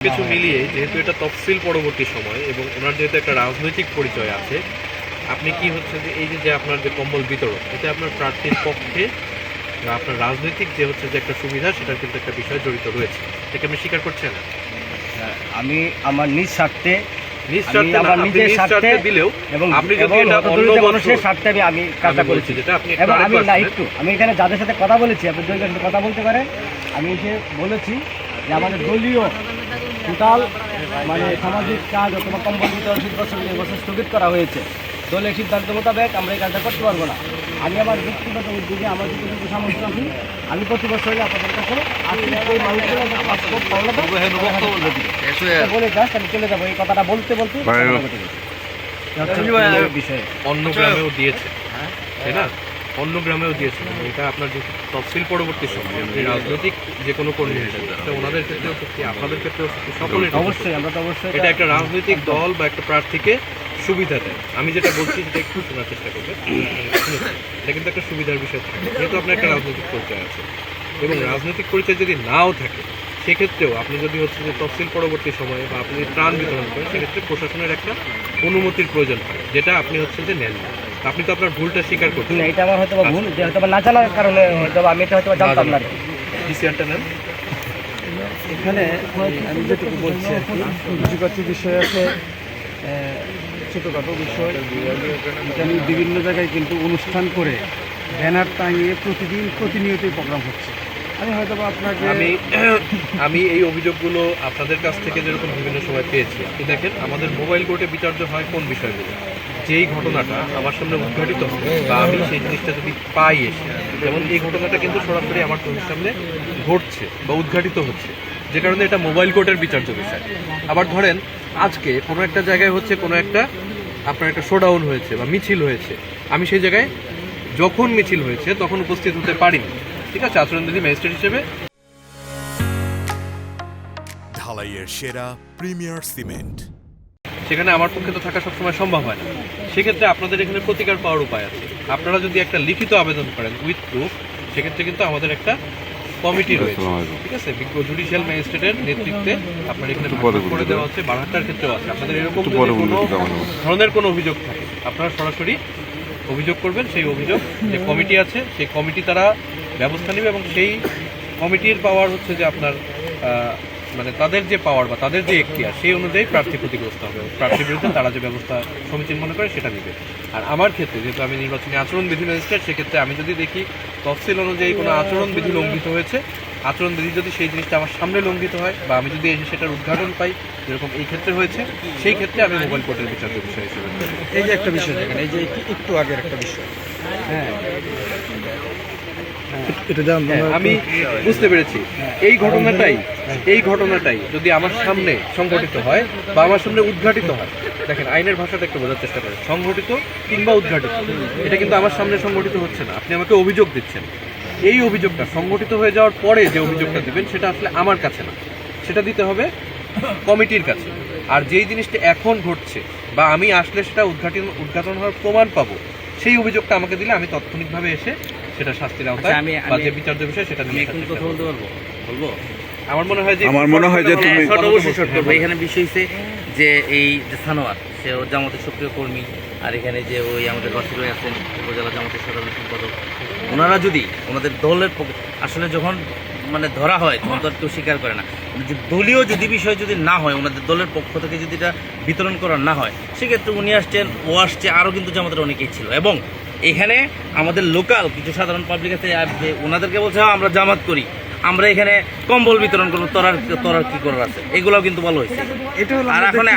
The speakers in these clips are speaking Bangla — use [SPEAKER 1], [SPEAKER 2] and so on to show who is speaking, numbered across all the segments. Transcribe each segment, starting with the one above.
[SPEAKER 1] কিছু মিলিয়ে যেহেতু এটা তফসিল পরবর্তী সময় এবং ওনার যেহেতু একটা রাজনৈতিক পরিচয় আছে, আপনি কি হচ্ছে যে এই যে আপনার যে কম্বল বিতরণ, এটা আপনার প্রার্থীর পক্ষে বা আপনার রাজনৈতিক যে হচ্ছে যে একটা সুবিধা, সেটার কিন্তু একটা বিষয় জড়িত রয়েছে। এটাকে আপনি স্বীকার করছেন?
[SPEAKER 2] আমি আমার নিজ স্বার্থে
[SPEAKER 1] আমার নিজের স্বার্থে দিলেও এবং আপনি যদি এটা অন্য
[SPEAKER 2] মানুষের স্বার্থে আমি কাজটা করেছি,
[SPEAKER 1] যেটা আপনি
[SPEAKER 2] এবং আমি না একটু আমি এখানে যাদের সাথে কথা বলেছি, আপনি দুইজনের সাথে কথা বলতে পারেন। আমি এসে বলেছি যে আমাদের দলীয় টোটাল মানে সামাজিক কাজ অথবা কম্বল বিতরণ বছর স্থগিত করা হয়েছে। দলের সিদ্ধান্ত মোতাবেক আমরা এই কাজটা করতে পারবো না। আমি আমার ব্যক্তিগত উদ্যোগে আমার যতটুকু সামর্থ্য আছি, আমি প্রতি বছর আপনাদের কাছে বলে জাস্ট আমি চলে যাবো। এই কথাটা বলতে বলতে বিষয়ে
[SPEAKER 1] অন্য গ্রামেও দিয়েছে, তাই না? অন্য গ্রামেও দিয়েছে। এটা আপনার যে তফসিল পরবর্তী সময় রাজনৈতিক যে কোনো কর্মী হিসেবে ওনাদের ক্ষেত্রেও সত্যি, আপনাদের ক্ষেত্রেও সত্যি, সকলের
[SPEAKER 2] অবশ্যই আমরা তো অবশ্যই
[SPEAKER 1] এটা একটা রাজনৈতিক দল বা একটা প্রার্থীকে সুবিধা দেয়। আমি যেটা বলছি সেটা একটু শোনার চেষ্টা করবেন। এটা কিন্তু একটা সুবিধার বিষয় থাকে, যেহেতু আপনার একটা রাজনৈতিক পরিচয় আছে এবং রাজনৈতিক পরিচয় যদি নাও থাকে, সেক্ষেত্রেও আপনি যদি হচ্ছে যে তফসিল পরবর্তী সময়ে বা আপনি ত্রাণ বিতরণ করেন, সেক্ষেত্রে প্রশাসনের একটা অনুমতির প্রয়োজন হয়, যেটা আপনি হচ্ছে যে নেন না। আপনি তো আপনার ভুলটা স্বীকার করছেন।
[SPEAKER 2] এটা আমার হয়তো ভুল, যে হয়তো না জানার কারণে হয়তো আমি এটা হয়তো জানতাম না।
[SPEAKER 1] ডিসিআরটা নেন।
[SPEAKER 3] এখানে আমি যেটুকু বলছি আর কি, কিছু বিষয় আছে, ছোটোখাটো বিষয়। আমি বিভিন্ন জায়গায় কিন্তু অনুষ্ঠান করে ব্যানার টাঙিয়ে প্রতিনিয়তই প্রোগ্রাম হচ্ছে। আমি হয়তো আপনাকে
[SPEAKER 1] আমি এই অভিযোগগুলো আপনাদের কাছ থেকে যেরকম বিভিন্ন সময় পেয়েছি, আপনি দেখেন আমাদের মোবাইল কোর্টে বিচার্য হয় কোন বিষয়গুলো, যেই ঘটনাটা আমার সামনে উদ্ঘাটিত হবে বা আমি সেই জিনিসটা যদি পাই এসে, যেমন এই ঘটনাটা কিন্তু সরাসরি আমার চোখের সামনে ঘটছে বা উদ্ঘাটিত হচ্ছে, যে কারণে এটা মোবাইল কোর্টের বিচার্য বিষয়। আবার ধরেন আজকে কোনো একটা জায়গায় হচ্ছে কোনো একটা আপনার একটা শোডাউন হয়েছে বা মিছিল হয়েছে, আমি সেই জায়গায় যখন মিছিল হয়েছে তখন উপস্থিত হতে পারিনি, ঠিক আছে, আচরণবিধি ম্যাজিস্ট্রেট হিসেবে।
[SPEAKER 4] ঢালাইয়ের সেরা প্রিমিয়ার সিমেন্ট,
[SPEAKER 1] সেখানে আমার পক্ষে তো থাকা সবসময় সম্ভব হয় না। সেক্ষেত্রে আপনাদের এখানে প্রতিকার পাওয়ার উপায় আছে। আপনারা যদি একটা লিখিত আবেদন করেন উইথ প্রুফ, সেক্ষেত্রে কিন্তু আমাদের একটা কমিটি রয়েছে, ঠিক আছে, বিজ্ঞ জুডিশিয়াল ম্যাজিস্ট্রেটের নেতৃত্বে আপনার এখানে করে দেওয়া হচ্ছে। বারহাট্টার ক্ষেত্রেও আছে। আপনাদের এরকম কোনো ধরনের কোনো অভিযোগ থাকে, আপনারা সরাসরি অভিযোগ করবেন। সেই অভিযোগ যে কমিটি আছে, সেই কমিটি তারা ব্যবস্থা নেবে এবং সেই কমিটির পাওয়ার হচ্ছে যে আপনার মানে তাদের যে পাওয়ার বা তাদের যে এখতিয়ার, সেই অনুযায়ী প্রার্থী ক্ষতিগ্রস্ত হবে। প্রার্থীর বিরুদ্ধে তারা যে ব্যবস্থা সমীচীন মনে করে সেটা নেবে। আর আমার ক্ষেত্রে যেহেতু আমি নির্বাচনী আচরণবিধি ম্যাজিস্ট্রেট, সেক্ষেত্রে আমি যদি দেখি তফসিল অনুযায়ী কোনো আচরণবিধি লঙ্ঘিত হয়েছে, আচরণবিধি যদি সেই জিনিসটা আমার সামনে লঙ্ঘিত হয় বা আমি যদি এসে সেটার উদ্ঘাটন পাই, যেরকম এই ক্ষেত্রে হয়েছে, সেই ক্ষেত্রে আমি মোবাইল কোর্টের বিচার্য বিষয় হিসেবে।
[SPEAKER 3] এই যে একটা বিষয় দেখেন, এই যে একটু আগের একটা বিষয়,
[SPEAKER 1] আমি বুঝতে পেরেছি। এই ঘটনাটাই যদি আমার সামনে সংঘটিত হয় বা আমার সামনে উদ্ঘাটিত হয়, দেখেন আইনের ভাষাটা একটু বোঝার চেষ্টা করেন, সংঘটিত কিংবা উদ্ঘাটিত, এটা কিন্তু আমার সামনে সংঘটিত হচ্ছে না। আপনি আমাকে অভিযোগ দিচ্ছেন, এই অভিযোগটা সংঘটিত হয়ে যাওয়ার পরে যে অভিযোগটা দিবেন, সেটা আসলে আমার কাছে না, সেটা দিতে হবে কমিটির কাছে। আর যেই জিনিসটা এখন ঘটছে বা আমি আসলে সেটা উদ্ঘাটন হওয়ার প্রমাণ পাবো, সেই অভিযোগটা আমাকে দিলে আমি তাৎক্ষণিকভাবে এসে সেটা শাস্তির আওতায় বা যে বিচার্য বিষয় সেটা নিয়ে কথা বলবো। আমার মনে হয় যে তুমি
[SPEAKER 5] এখানে বিষয় হচ্ছে যে এই যে সানোয়ার, সে জামাতের সক্রিয় কর্মী, আর এখানে যে ওই আমাদের বাসির আছেন উপজেলা জামাতের সাধারণ সম্পাদক, ওনারা যদি ওনাদের দলের আসলে যখন মানে ধরা হয় তখন তো আর কেউ স্বীকার করে না, যে দলীয় যদি বিষয় যদি না হয়, ওনাদের দলের পক্ষ থেকে যদি এটা বিতরণ করা না হয়, সেক্ষেত্রে উনি আসছেন, ও আসছে, আরও কিন্তু জামাতের অনেকেই ছিল। এবং এখানে আমাদের লোকাল কিছু সাধারণ পাবলিক আছে, ওনাদেরকে বলছে আমরা জামাত করি, আমরা এখানে কম্বল বিতরণ করবো, তোরার কি করার আছে, এগুলোও কিন্তু বলা হয়েছে। আর এখন না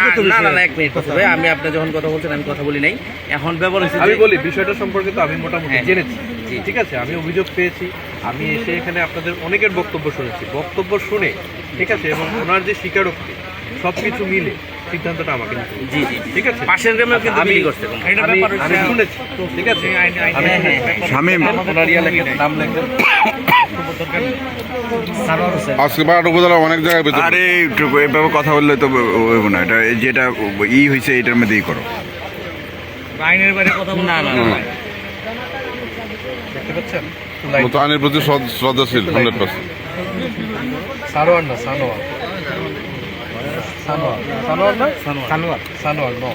[SPEAKER 5] 1 মিনিট ভাই, আমি আপনি যখন কথা বলছেন আমি কথা বলি নাই, এখন ব্যবহার হয়েছে।
[SPEAKER 1] আমি বলি বিষয়টা সম্পর্কে তো আমি মোটামুটি জেনেছি, ঠিক আছে, আমি অভিযোগ পেয়েছি, আমি এসে এখানে আপনাদের অনেকের বক্তব্য শুনেছি, বক্তব্য শুনে, ঠিক আছে, এবং ওনার যে স্বীকারোক্তি সবকিছু মিলে সিদ্ধান্তটা আমাকে নিতে হবে।
[SPEAKER 5] জি, ঠিক আছে, পাশের গ্রামেও কিন্তু
[SPEAKER 1] আমি শুনেছি, ঠিক আছে,
[SPEAKER 4] শামীম
[SPEAKER 1] ওনার নাম লেখেন।
[SPEAKER 4] আজকে বারহাট উপজেলা অনেক জায়গায় আরে এইভাবে কথা বললে তো হইব না, এটা যেটা হয়েছে এটার মধ্যেই করো।
[SPEAKER 5] আইনের বাইরে কথা বল না,
[SPEAKER 1] দেখতে পাচ্ছেন
[SPEAKER 4] আইনের প্রতি শ্রদ্ধাশীল 100%।
[SPEAKER 1] সানোয়ার সানোয়ার সানোয়ার না
[SPEAKER 5] সানোয়ার
[SPEAKER 1] সানোয়ার নো